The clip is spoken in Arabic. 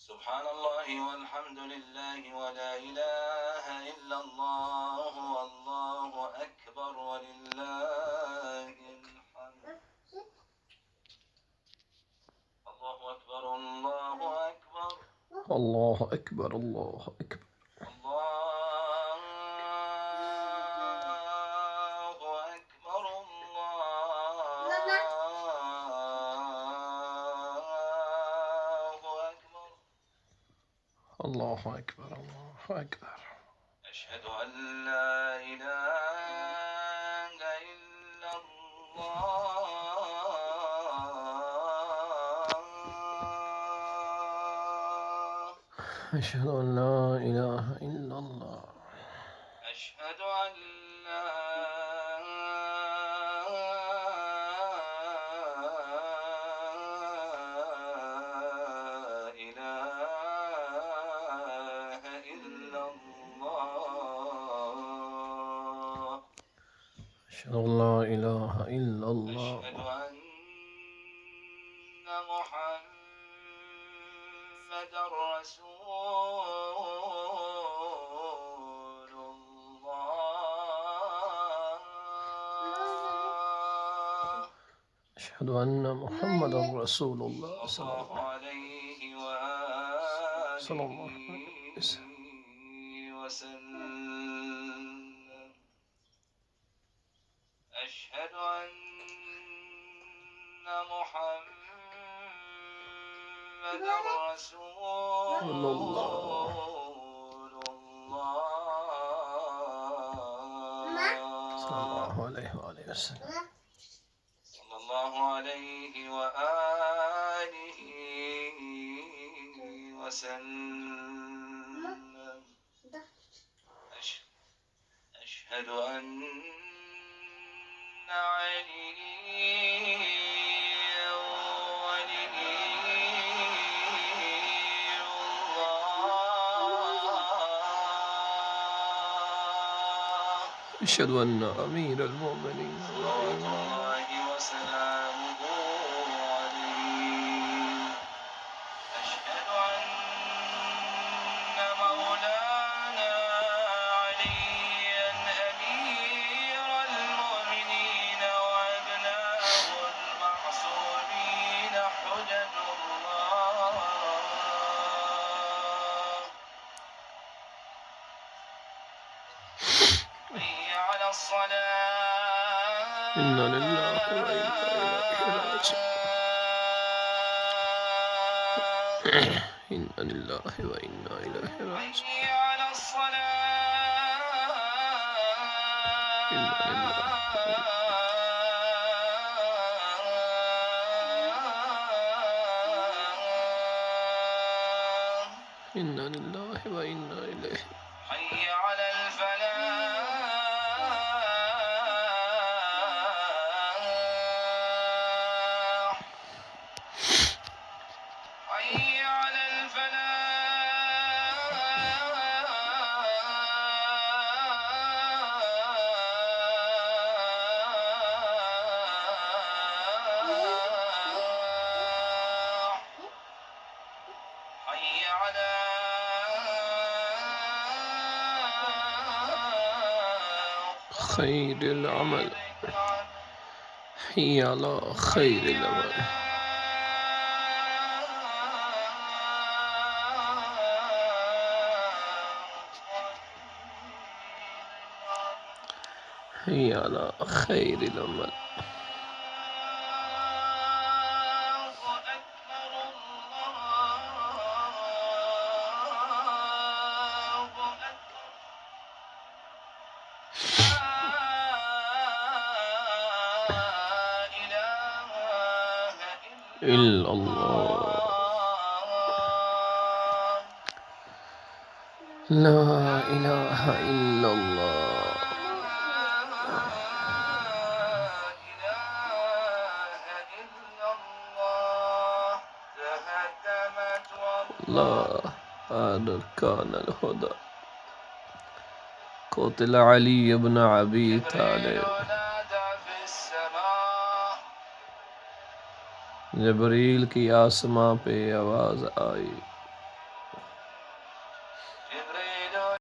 سبحان الله والحمد لله ولا إله إلا الله والله أكبر ولله الحمد. الله أكبر الله أكبر الله أكبر الله أكبر الله أكبر الله أكبر الله أكبر. أشهد أن لا إله إلا الله. أشهد أن لا إله إلا الله. أشهد أن لا إله إلا الله. أشهد أن لا إله إلا الله. أشهد أن محمدا رسول الله. أشهد أن محمدا رسول الله صلى الله عليه صلى الله وآله عليه وسلم. وسلم. أشهد أن محمدا رسول الله. صلى الله عليه وآله وسلم. صلى الله عليه وآله وسلم. أشهد أن عليا ولي الله. أشهد أن أمير المؤمنين صلوات الله وسلامه عليه. أشهد أن مولانا عليا أمير المؤمنين وأبناه المعصومين حجج الله. حي على الصلاة. إنا لله وإنا إليه راجعون. إنا لله وإنا إليه راجعون. حي على الصلاة. إنا لله إنا لله وإنا إليه. حي على الفلاح. حي على الفلاح. حي على خير العمل. حي على خير العمل. حي على خير العمل. إلا الله. لا إله إلا الله. الله هذا كان الهدى. قتل علي بن أبي طالب. जबरील की आसमां पे आवाज आई, جبريل